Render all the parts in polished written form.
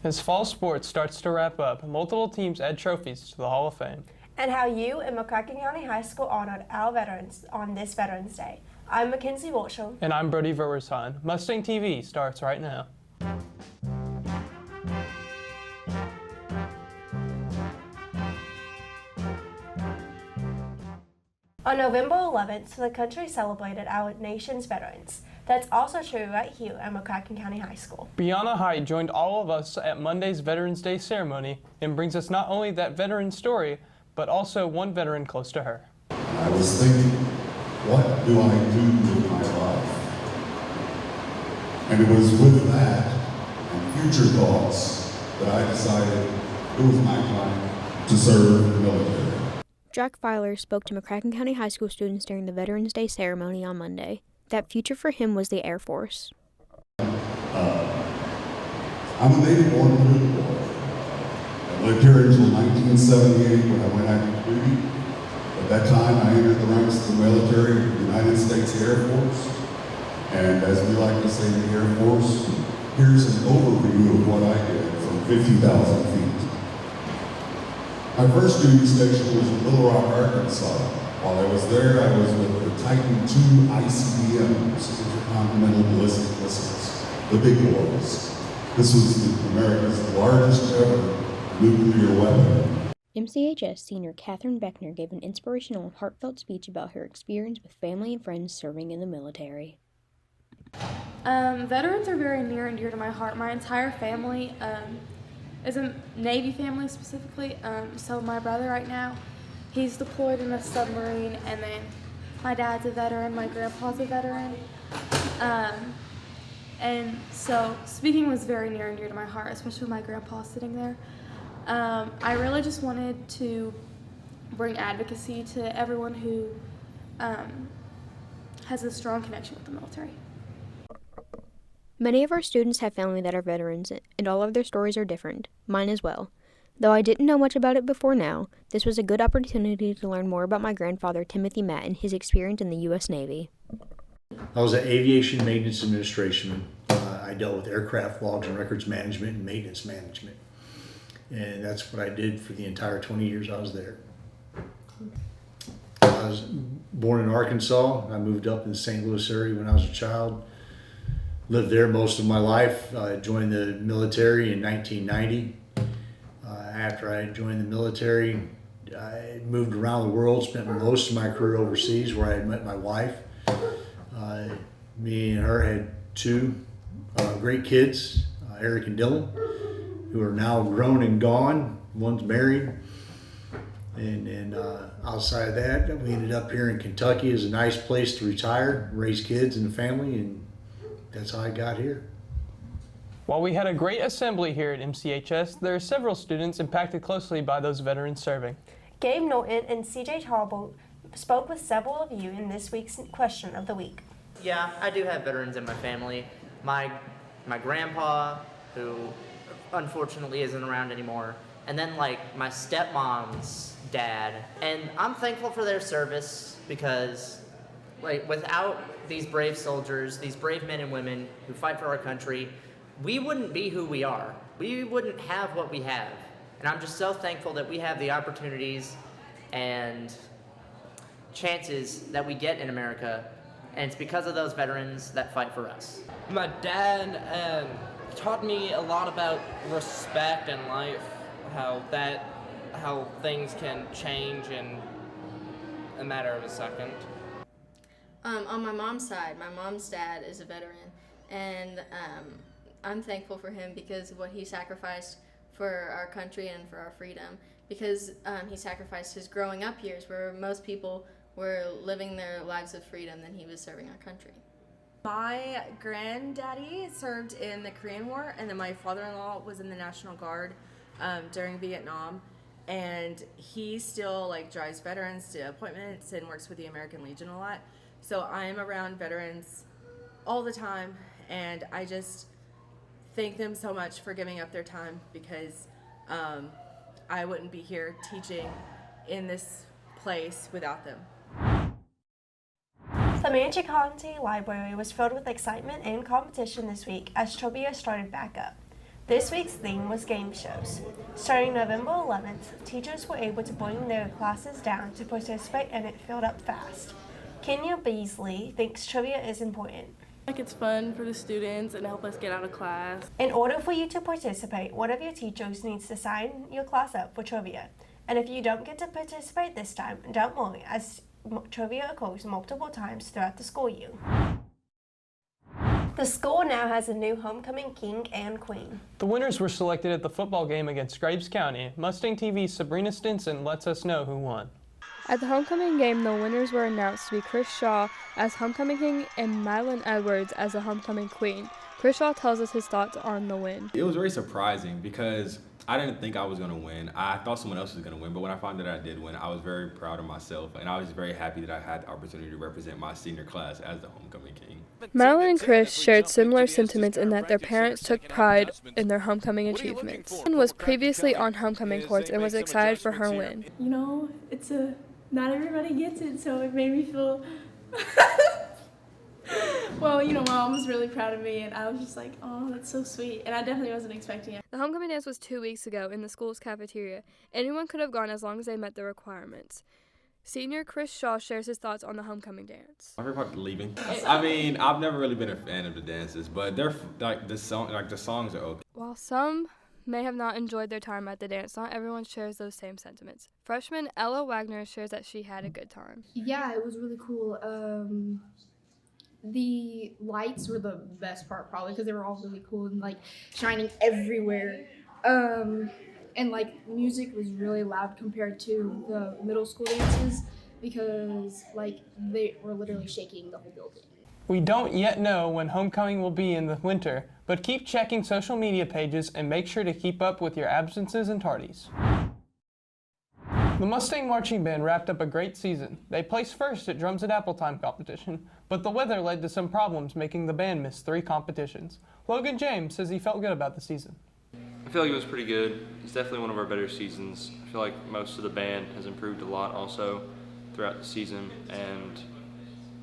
As fall sports starts to wrap up, multiple teams add trophies to the Hall of Fame. And how you and McCracken County High School honored our veterans on this Veterans Day. I'm Mackenzie Walshall. And I'm Brody Verwershahn. Mustang TV starts right now. On November 11th, the country celebrated our nation's veterans. That's also true right here at McCracken County High School. Brianna Hyde joined all of us at Monday's Veterans Day ceremony and brings us not only that veteran story, but also one veteran close to her. I was thinking, what do I do with my life? And it was with that and future thoughts that I decided it was my time to serve the military. Jack Filer spoke to McCracken County High School students during the Veterans Day ceremony on Monday. That future for him was the Air Force. I'm a native-born blue boy. I lived here until 1978 when I went active duty. At that time, I entered the ranks of the military, the United States Air Force. And as we like to say in the Air Force, here's an overview of what I did from 50,000 feet. My first duty station was in Little Rock, Arkansas. While I was there, I was with the Titan II ICBMs, intercontinental ballistic missiles, the big boys. This was America's largest ever nuclear weapon. MCHS senior Catherine Beckner gave an inspirational and heartfelt speech about her experience with family and friends serving in the military. Veterans are very near and dear to my heart. My entire family is a Navy family specifically. So my brother right now, he's deployed in a submarine, and then my dad's a veteran, my grandpa's a veteran. And so speaking was very near and dear to my heart, especially with my grandpa sitting there. I really just wanted to bring advocacy to everyone who has a strong connection with the military. Many of our students have family that are veterans, and all of their stories are different, mine as well. Though I didn't know much about it before now, this was a good opportunity to learn more about my grandfather, Timothy Matt, and his experience in the U.S. Navy. I was an aviation maintenance administration. I dealt with aircraft logs and records management and maintenance management. And that's what I did for the entire 20 years I was there. I was born in Arkansas. I moved up in the St. Louis area when I was a child. Lived there most of my life. I joined the military in 1990. After I joined the military, I moved around the world, spent most of my career overseas where I had met my wife. Me and her had two great kids, Eric and Dylan, who are now grown and gone. One's married. And outside of that, we ended up here in Kentucky as a nice place to retire, raise kids and a family, and that's how I got here. While we had a great assembly here at MCHS, there are several students impacted closely by those veterans serving. Gabe Norton and CJ Tarbolt spoke with several of you in this week's question of the week. Yeah, I do have veterans in my family. My grandpa, who unfortunately isn't around anymore, and then like my stepmom's dad. And I'm thankful for their service because like without these brave soldiers, these brave men and women who fight for our country, we wouldn't be who we are. We wouldn't have what we have. And I'm just so thankful that we have the opportunities and chances that we get in America. And it's because of those veterans that fight for us. My dad taught me a lot about respect in life, how things can change in a matter of a second. On my mom's side, my mom's dad is a veteran, and I'm thankful for him because of what he sacrificed for our country and for our freedom, because he sacrificed his growing up years where most people were living their lives of freedom than he was serving our country. My granddaddy served in the Korean War, and then my father-in-law was in the National Guard during Vietnam, and he still drives veterans to appointments and works with the American Legion a lot. So I'm around veterans all the time, and I just thank them so much for giving up their time, because I wouldn't be here teaching in this place without them. The Manatee County Library was filled with excitement and competition this week as trivia started back up. This week's theme was game shows. Starting November 11th, teachers were able to bring their classes down to participate and it filled up fast. Kenya Beasley thinks trivia is important. Like it's fun for the students and help us get out of class. In order for you to participate, one of your teachers needs to sign your class up for trivia. And if you don't get to participate this time, don't worry, as trivia occurs multiple times throughout the school year. The school now has a new homecoming king and queen. The winners were selected at the football game against Graves County. Mustang TV's Sabrina Stinson lets us know who won. At the homecoming game, the winners were announced to be Chris Shaw as homecoming king and Madeline Edwards as the homecoming queen. Chris Shaw tells us his thoughts on the win. It was very surprising because I didn't think I was going to win. I thought someone else was going to win, but when I found that I did win, I was very proud of myself, and I was very happy that I had the opportunity to represent my senior class as the homecoming king. Madeline and Chris shared similar sentiments in that their parents took pride in their homecoming achievements. Madeline was previously on homecoming courts and was excited for her win. You know, not everybody gets it, so it made me feel well, you know, Mom was really proud of me, and I was just like, oh, that's so sweet. And I definitely wasn't expecting it. The homecoming dance was 2 weeks ago in the school's cafeteria. Anyone could have gone as long as they met the requirements. Senior Chris Shaw shares his thoughts on the homecoming dance. I heard about leaving. I mean, I've never really been a fan of the dances, but they're the songs are okay. While some may have not enjoyed their time at the dance, not everyone shares those same sentiments. Freshman Ella Wagner shares that she had a good time. Yeah, it was really cool. The lights were the best part probably because they were all really cool and like shining everywhere. And like music was really loud compared to the middle school dances because like they were literally shaking the whole building. We don't yet know when homecoming will be in the winter, but keep checking social media pages and make sure to keep up with your absences and tardies. The Mustang Marching Band wrapped up a great season. They placed first at Drums at Appletime competition, but the weather led to some problems, making the band miss 3 competitions. Logan James says he felt good about the season. I feel like it was pretty good. It's definitely one of our better seasons. I feel like most of the band has improved a lot also throughout the season and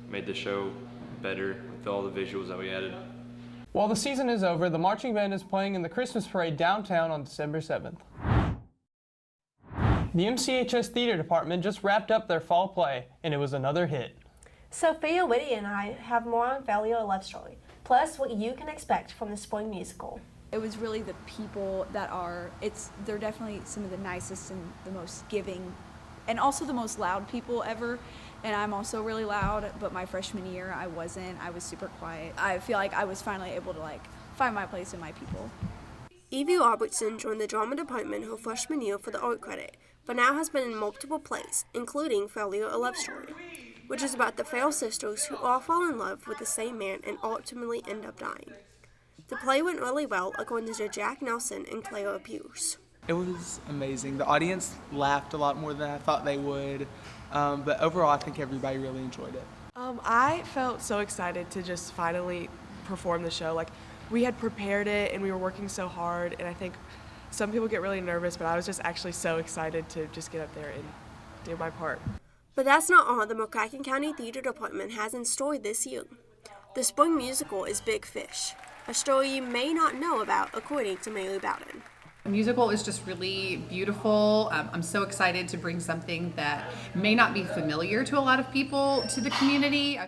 made the show better with all the visuals that we added. While the season is over, the marching band is playing in the Christmas parade downtown on December 7th. The MCHS Theater Department just wrapped up their fall play, and it was another hit. Sophia Whitty and I have more on Failure a Love Story, plus what you can expect from the spring musical. It was really the people that they're definitely some of the nicest and the most giving, and also the most loud people ever. And I'm also really loud, but my freshman year I wasn't. I was super quiet. I feel like I was finally able to find my place in my people. Evie Robertson joined the drama department her freshman year for the art credit, but now has been in multiple plays, including Failure a Love Story, which is about the Fail sisters who all fall in love with the same man and ultimately end up dying. The play went really well, according to Jack Nelson and Clara Pierce. It was amazing. The audience laughed a lot more than I thought they would, but overall I think everybody really enjoyed it. I felt so excited to just finally perform the show. Like, we had prepared it and we were working so hard, and I think some people get really nervous, but I was just actually so excited to just get up there and do my part. But that's not all the McCracken County Theater Department has in store this year. The spring musical is Big Fish, a story you may not know about, according to Mary Bowden. The musical is just really beautiful. I'm so excited to bring something that may not be familiar to a lot of people to the community.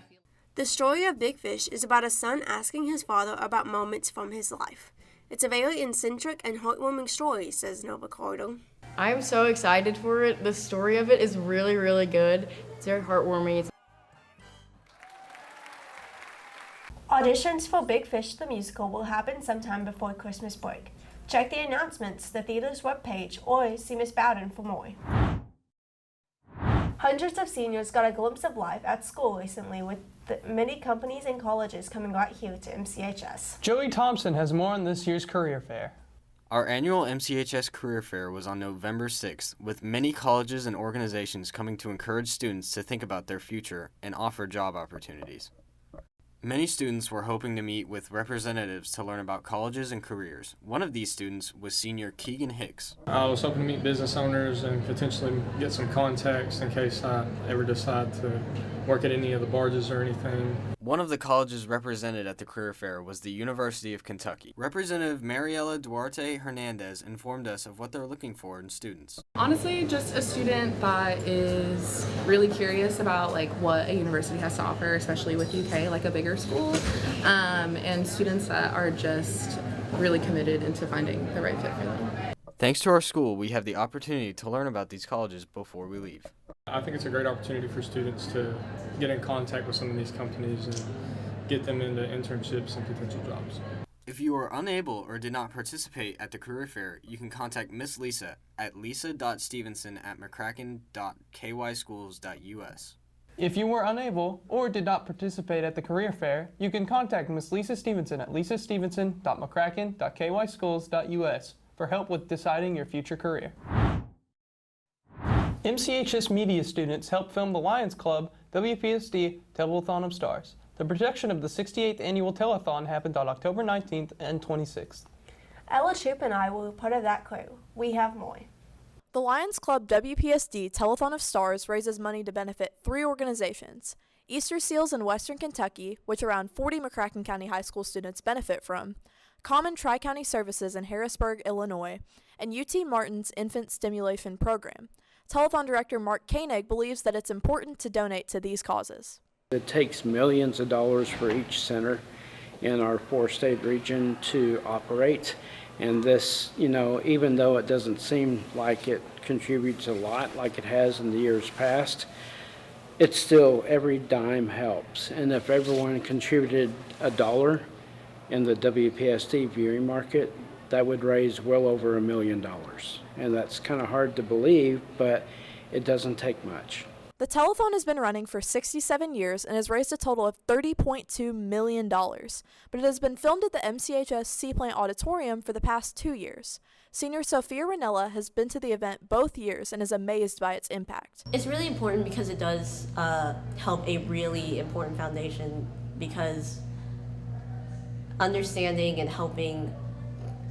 The story of Big Fish is about a son asking his father about moments from his life. It's a very eccentric and heartwarming story, says Nova Carter. I'm so excited for it. The story of it is really, really good. It's very heartwarming. Auditions for Big Fish the Musical will happen sometime before Christmas break. Check the announcements, the theater's webpage, or see Miss Bowden for more. Hundreds of seniors got a glimpse of life at school recently with many companies and colleges coming right here to MCHS. Joey Thompson has more on this year's career fair. Our annual MCHS Career Fair was on November 6th, with many colleges and organizations coming to encourage students to think about their future and offer job opportunities. Many students were hoping to meet with representatives to learn about colleges and careers. One of these students was senior Keegan Hicks. I was hoping to meet business owners and potentially get some contacts in case I ever decide to work at any of the barges or anything. One of the colleges represented at the career fair was the University of Kentucky. Representative Mariela Duarte Hernandez informed us of what they're looking for in students. Honestly, just a student that is really curious about like what a university has to offer, especially with UK, like a bigger school, and students that are just really committed into finding the right fit for them. Thanks to our school, we have the opportunity to learn about these colleges before we leave. I think it's a great opportunity for students to get in contact with some of these companies and get them into internships and potential jobs. If you are unable or did not participate at the career fair, you can contact Miss Lisa at lisa.stevenson@mccracken.kyschools.us. If you were unable or did not participate at the career fair, you can contact Miss Lisa Stevenson at lisastevenson.mccracken.kyschools.us for help with deciding your future career. MCHS media students helped film the Lions Club WPSD Telethon of Stars. The production of the 68th annual telethon happened on October 19th and 26th. Ella Choop and I will be part of that crew. We have more. The Lions Club WPSD Telethon of Stars raises money to benefit 3 organizations: Easter Seals in Western Kentucky, which around 40 McCracken County High School students benefit from, Common Tri-County Services in Harrisburg, Illinois, and UT Martin's Infant Stimulation Program. Telethon Director Mark Koenig believes that it's important to donate to these causes. It takes millions of dollars for each center in our 4-state region to operate. And this, even though it doesn't seem like it contributes a lot like it has in the years past, it's still, every dime helps. And if everyone contributed $1 in the WPSD viewing market, that would raise well over $1 million. And that's kind of hard to believe, but it doesn't take much. The telethon has been running for 67 years and has raised a total of $30.2 million, but it has been filmed at the MCHS Seaplant Auditorium for the past 2 years. Senior Sophia Ranella has been to the event both years and is amazed by its impact. It's really important because it does help a really important foundation, because understanding and helping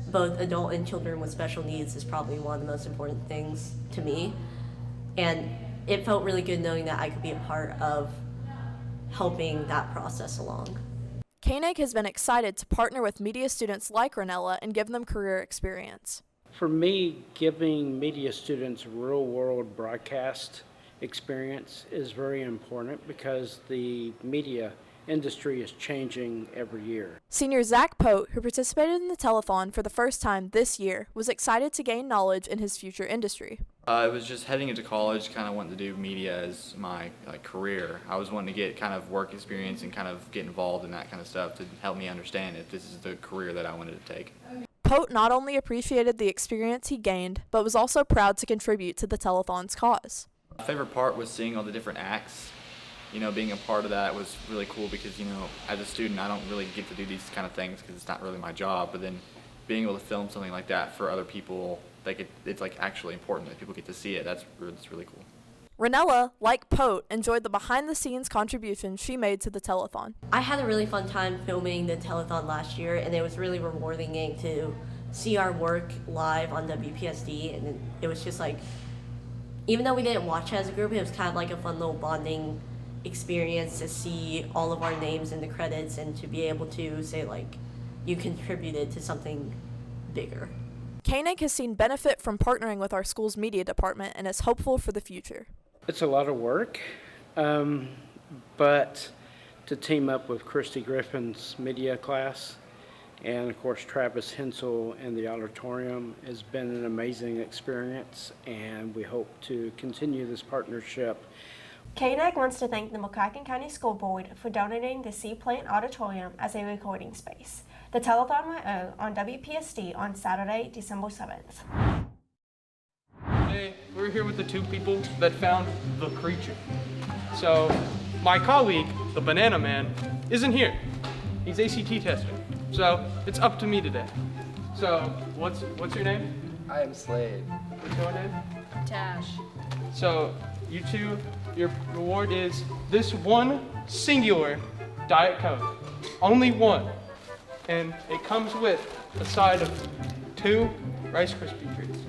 both adult and children with special needs is probably one of the most important things to me. And it felt really good knowing that I could be a part of helping that process along. Koenig has been excited to partner with media students like Ranella and give them career experience. For me, giving media students real-world broadcast experience is very important because the media industry is changing every year. Senior Zach Pote, who participated in the telethon for the first time this year, was excited to gain knowledge in his future industry. I was just heading into college, kind of wanting to do media as my career. I was wanting to get kind of work experience and kind of get involved in that kind of stuff to help me understand if this is the career that I wanted to take. Pote not only appreciated the experience he gained, but was also proud to contribute to the telethon's cause. My favorite part was seeing all the different acts. Being a part of that was really cool because, as a student, I don't really get to do these kind of things because it's not really my job. But then being able to film something like that for other people, it's actually important that people get to see it. That's really cool. Ranella, like Pote, enjoyed the behind-the-scenes contributions she made to the telethon. I had a really fun time filming the telethon last year, and it was really rewarding to see our work live on WPSD. And it was just even though we didn't watch it as a group, it was kind of like a fun little bonding experience to see all of our names in the credits and to be able to say you contributed to something bigger. Koenig has seen benefit from partnering with our school's media department and is hopeful for the future. It's a lot of work, but to team up with Christy Griffin's media class and of course Travis Hensel in the auditorium has been an amazing experience, and we hope to continue this partnership. Koenig wants to thank the McCracken County School Board for donating the Seaplant Auditorium as a recording space. The telethon will air on WPSD on Saturday, December 7th. Hey, we're here with the 2 people that found the creature. So, my colleague, the Banana Man, isn't here. He's ACT testing. So, it's up to me today. So, what's your name? I am Slade. What's your name? Tash. So, you 2, your reward is this one singular Diet Coke. Only one. And it comes with a side of 2 Rice Krispie treats.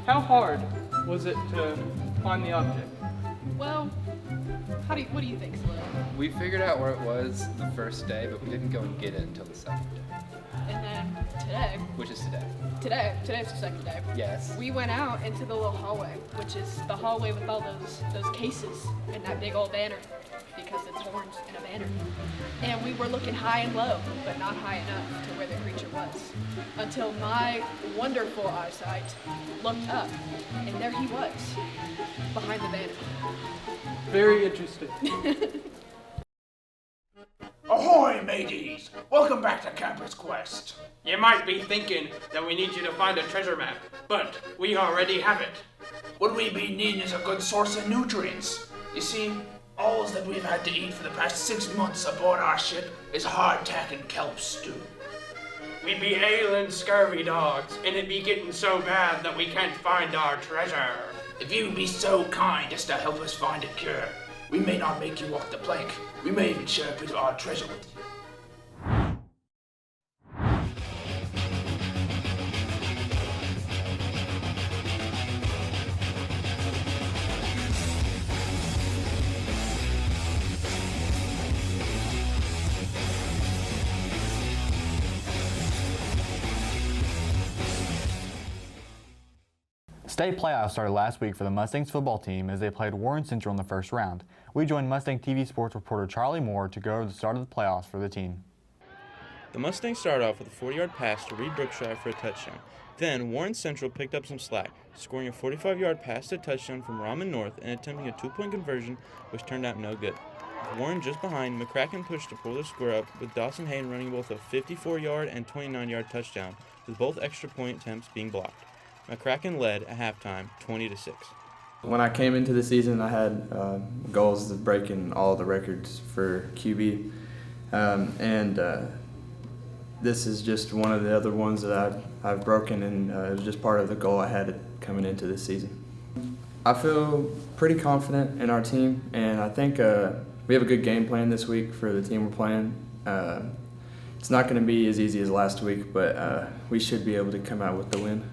How hard was it to find the object? Well, what do you think, Slim? We figured out where it was the first day, but we didn't go and get it until the second day. And then today, Which is today. today's the second day. Yes. We went out into the little hallway, which is the hallway with all those cases and that big old banner, because it's horns and a banner. And we were looking high and low, but not high enough to where the creature was, until my wonderful eyesight looked up, and there he was, behind the banner. Very interesting. Ahoy, mateys! Welcome back to Campus Quest. You might be thinking that we need you to find a treasure map, but we already have it. What we be needing is a good source of nutrients. You see, all that we've had to eat for the past 6 months aboard our ship is hardtack and kelp stew. We be ailing scurvy dogs, and it be getting so bad that we can't find our treasure. If you be so kind as to help us find a cure, we may not make you walk the plank. We may even share a bit of our treasure with you. State playoffs started last week for the Mustangs football team as they played Warren Central in the first round. We joined Mustang TV sports reporter Charlie Moore to go over the start of the playoffs for the team. The Mustangs started off with a 40-yard pass to Reed Brookshire for a touchdown. Then Warren Central picked up some slack, scoring a 45-yard pass to touchdown from Rahman North and attempting a 2-point conversion, which turned out no good. With Warren just behind, McCracken pushed to pull their score up, with Dawson Hayden running both a 54-yard and 29-yard touchdown, with both extra point attempts being blocked. McCracken led at halftime 20-6. When I came into the season, I had goals of breaking all the records for QB, and this is just one of the other ones that I've broken, and it was just part of the goal I had coming into this season. I feel pretty confident in our team, and I think we have a good game plan this week for the team we're playing. It's not going to be as easy as last week, but we should be able to come out with the win.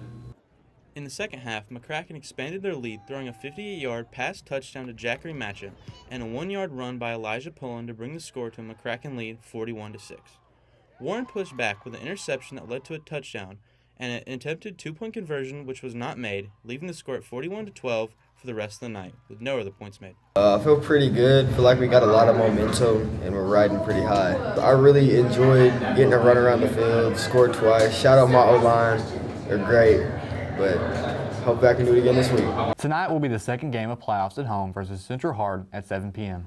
In the second half, McCracken expanded their lead, throwing a 58-yard pass touchdown to Jackery Matcha and a 1-yard run by Elijah Pullen to bring the score to a McCracken lead 41-6. Warren pushed back with an interception that led to a touchdown and an attempted 2-point conversion which was not made, leaving the score at 41-12 for the rest of the night, with no other points made. I feel pretty good. Feel like we got a lot of momentum and we're riding pretty high. I really enjoyed getting to run around the field, scored twice. Shout out my O-line. They're great. But hope I can do it again this week. Tonight will be the second game of playoffs at home versus Central Hard at 7 p.m.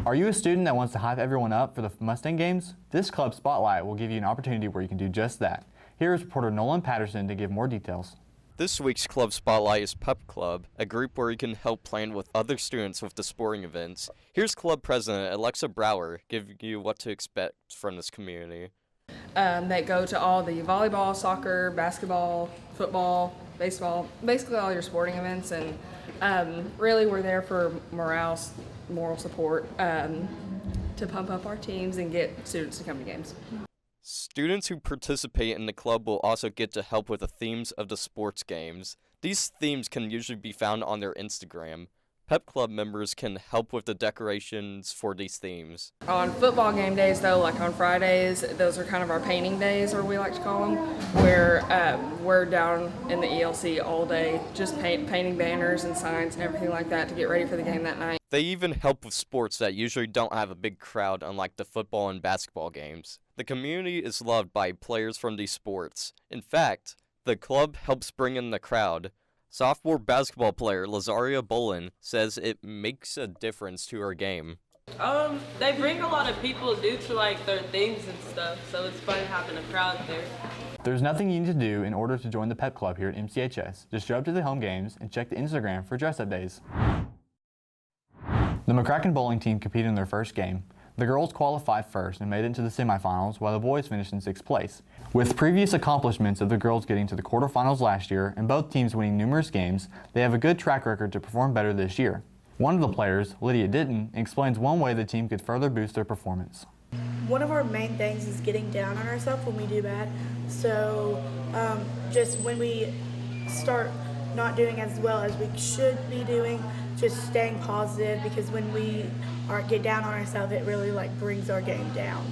Are you a student that wants to hype everyone up for the Mustang games? This club spotlight will give you an opportunity where you can do just that. Here is reporter Nolan Patterson to give more details. This week's Club Spotlight is Pep Club, a group where you can help plan with other students with the sporting events. Here's Club President Alexa Brower giving you what to expect from this community. That go to all the volleyball, soccer, basketball, football, baseball, basically all your sporting events, and really we're there for moral support to pump up our teams and get students to come to games. Students who participate in the club will also get to help with the themes of the sports games. These themes can usually be found on their Instagram. Pep Club members can help with the decorations for these themes. On football game days, though, like on Fridays, those are kind of our painting days, or we like to call them, where we're down in the ELC all day, just painting banners and signs and everything like that to get ready for the game that night. They even help with sports that usually don't have a big crowd, unlike the football and basketball games. The community is loved by players from these sports. In fact, the club helps bring in the crowd. Sophomore basketball player Lazaria Bolin says it makes a difference to her game. They bring a lot of people due to like their things and stuff, so it's fun having a crowd there. There's nothing you need to do in order to join the Pep Club here at MCHS. Just show up to the home games and check the Instagram for dress-up days. The McCracken bowling team competed in their first game. The girls qualified first and made it into the semifinals, while the boys finished in 6th place. With previous accomplishments of the girls getting to the quarterfinals last year and both teams winning numerous games, they have a good track record to perform better this year. One of the players, Lydia Ditton, explains one way the team could further boost their performance. One of our main things is getting down on ourselves when we do bad. So just when we start not doing as well as we should be doing, just staying positive, because when we get down on ourselves, it really brings our game down.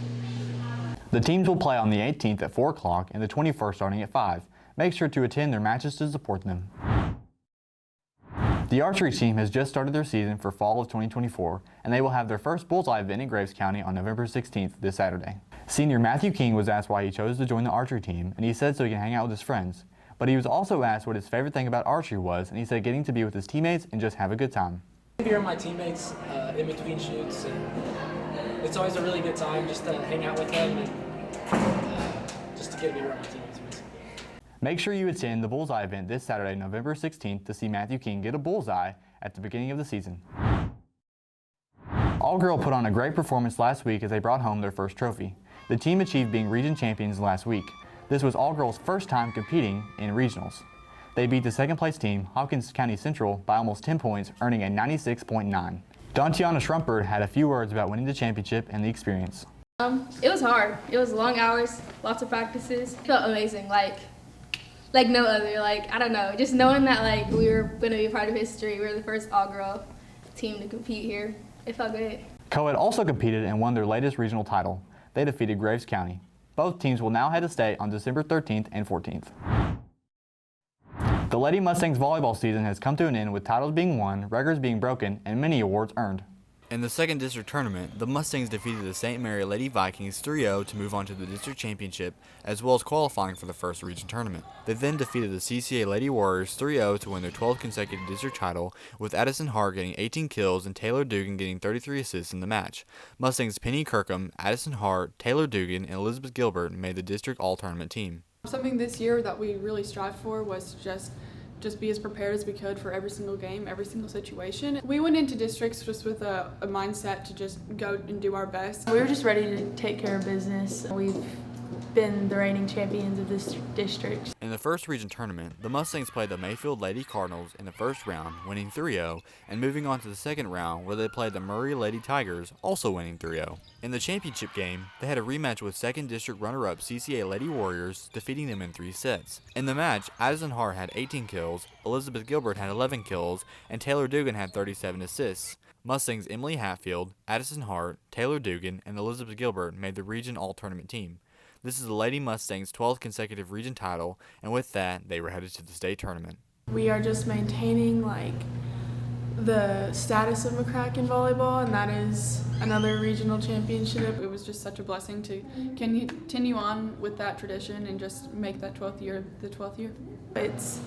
The teams will play on the 18th at 4 o'clock and the 21st starting at 5. Make sure to attend their matches to support them. The archery team has just started their season for fall of 2024, and they will have their first bullseye event in Graves County on November 16th this Saturday. Senior Matthew King was asked why he chose to join the archery team, and he said so he can hang out with his friends. But he was also asked what his favorite thing about archery was, and he said getting to be with his teammates and just have a good time. Be around my teammates in between shoots, and it's always a really good time just to hang out with them and just to get to be around my teammates. Make sure you attend the bullseye event this Saturday, November 16th, to see Matthew King get a bullseye at the beginning of the season. All Girl put on a great performance last week as they brought home their first trophy. The team achieved being region champions last week. This was All Girl's first time competing in regionals. They beat the second place team, Hopkins County Central, by almost 10 points, earning a 96.9. Dontiana Schrumpert had a few words about winning the championship and the experience. It was hard. It was long hours, lots of practices. It felt amazing, like no other. I don't know, just knowing that we were going to be a part of history. We were the first all-girl team to compete here. It felt good. Co-ed also competed and won their latest regional title. They defeated Graves County. Both teams will now head to state on December 13th and 14th. The Lady Mustangs volleyball season has come to an end with titles being won, records being broken, and many awards earned. In the second district tournament, the Mustangs defeated the St. Mary Lady Vikings 3-0 to move on to the district championship, as well as qualifying for the first region tournament. They then defeated the CCA Lady Warriors 3-0 to win their 12th consecutive district title, with Addison Hart getting 18 kills and Taylor Dugan getting 33 assists in the match. Mustangs Penny Kirkham, Addison Hart, Taylor Dugan, and Elizabeth Gilbert made the district all-tournament team. Something this year that we really strived for was just be as prepared as we could for every single game, every single situation. We went into districts just with a mindset to just go and do our best. We were just ready to take care of business. We've been the reigning champions of this district. In the first region tournament, the Mustangs played the Mayfield Lady Cardinals in the first round, winning 3-0, and moving on to the second round where they played the Murray Lady Tigers, also winning 3-0. In the championship game, they had a rematch with second district runner-up CCA Lady Warriors, defeating them in 3 sets. In the match, Addison Hart had 18 kills, Elizabeth Gilbert had 11 kills, and Taylor Dugan had 37 assists. Mustangs Emily Hatfield, Addison Hart, Taylor Dugan, and Elizabeth Gilbert made the region all-tournament team. This is the Lady Mustangs' 12th consecutive region title, and with that, they were headed to the state tournament. We are just maintaining the status of McCracken volleyball, and that is another regional championship. It was just such a blessing to continue on with that tradition and just make that 12th year the 12th year. It's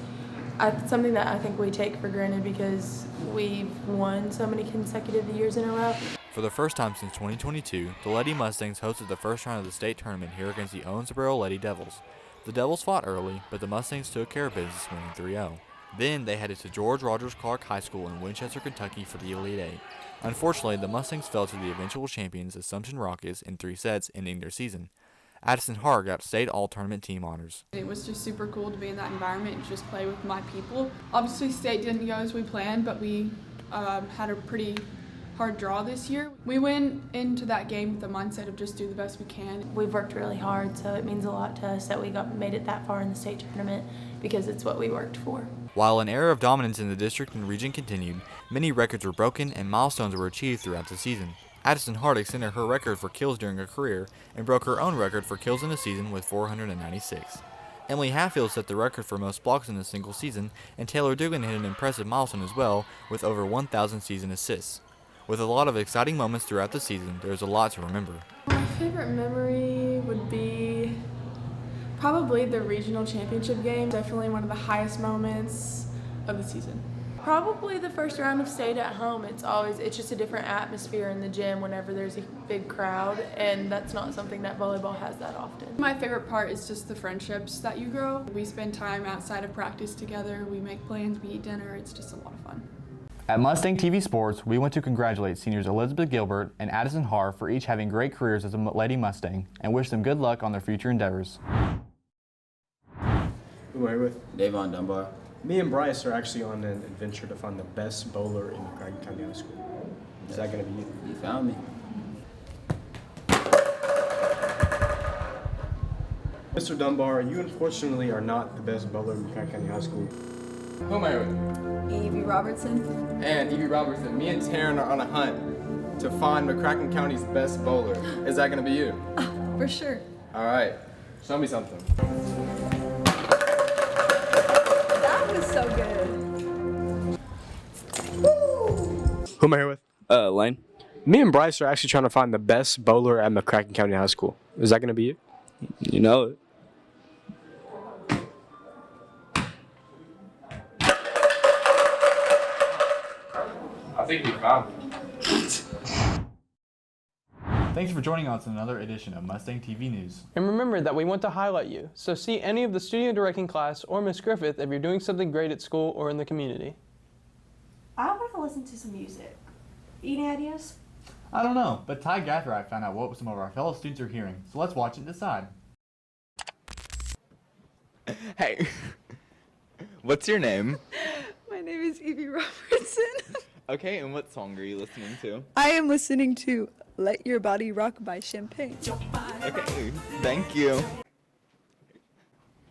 something that I think we take for granted because we've won so many consecutive years in a row. For the first time since 2022, the Lady Mustangs hosted the first round of the state tournament here against the Owensboro Lady Devils. The Devils fought early, but the Mustangs took care of business, winning 3-0. Then they headed to George Rogers Clark High School in Winchester, Kentucky for the Elite Eight. Unfortunately, the Mustangs fell to the eventual champions Assumption Rockets in 3 sets, ending their season. Addison Hart got state all-tournament team honors. It was just super cool to be in that environment and just play with my people. Obviously, state didn't go as we planned, but we had a pretty hard draw this year. We went into that game with the mindset of just do the best we can. We've worked really hard, so it means a lot to us that we made it that far in the state tournament because it's what we worked for. While an era of dominance in the district and region continued, many records were broken and milestones were achieved throughout the season. Addison Hart extended her record for kills during her career and broke her own record for kills in a season with 496. Emily Hatfield set the record for most blocks in a single season, and Taylor Dugan hit an impressive milestone as well with over 1,000 season assists. With a lot of exciting moments throughout the season, there's a lot to remember. My favorite memory would be probably the regional championship game. Definitely one of the highest moments of the season. Probably the first round of state at home. It's just a different atmosphere in the gym whenever there's a big crowd, and that's not something that volleyball has that often. My favorite part is just the friendships that you grow. We spend time outside of practice together, we make plans, we eat dinner, it's just a lot of fun. At Mustang TV Sports, we want to congratulate seniors Elizabeth Gilbert and Addison Hart for each having great careers as a Lady Mustang and wish them good luck on their future endeavors. Who are you with? Davon Dunbar. Me and Bryce are actually on an adventure to find the best bowler in McCracken County High School. Is that going to be you? You found me. Mr. Dunbar, you unfortunately are not the best bowler in McCracken County High School. Who am I with? Evie Robertson. And Evie Robertson. Me and Taryn are on a hunt to find McCracken County's best bowler. Is that going to be you? For sure. All right. Show me something. That was so good. Who am I here with? Lane. Me and Bryce are actually trying to find the best bowler at McCracken County High School. Is that going to be you? You know it. I think we found it. Thanks for joining us in another edition of Mustang TV News. And remember that we want to highlight you, so see any of the studio directing class or Miss Griffith if you're doing something great at school or in the community. I want to listen to some music. Any ideas? I don't know, but Ty Gathright found out what some of our fellow students are hearing, so let's watch and decide. Hey, what's your name? My name is Evie Robertson. Okay, and what song are you listening to? I am listening to Let Your Body Rock by Champagne. Okay, thank you.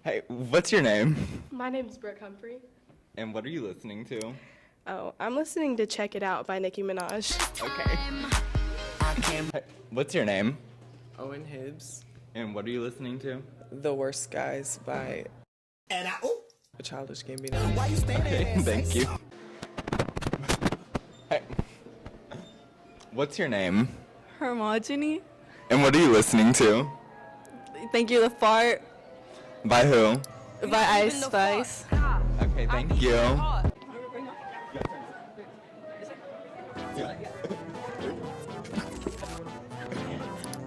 Hey, what's your name? My name is Brooke Humphrey. And what are you listening to? Oh, I'm listening to Check It Out by Nicki Minaj. Okay. Hey, what's your name? Owen Hibbs. And what are you listening to? The Worst Guys by Childish Gambino. Okay, thank you. Hey, what's your name? Hermogeny. And what are you listening to? Thank You the Fart By who? by Ice Spice. Okay, thank you.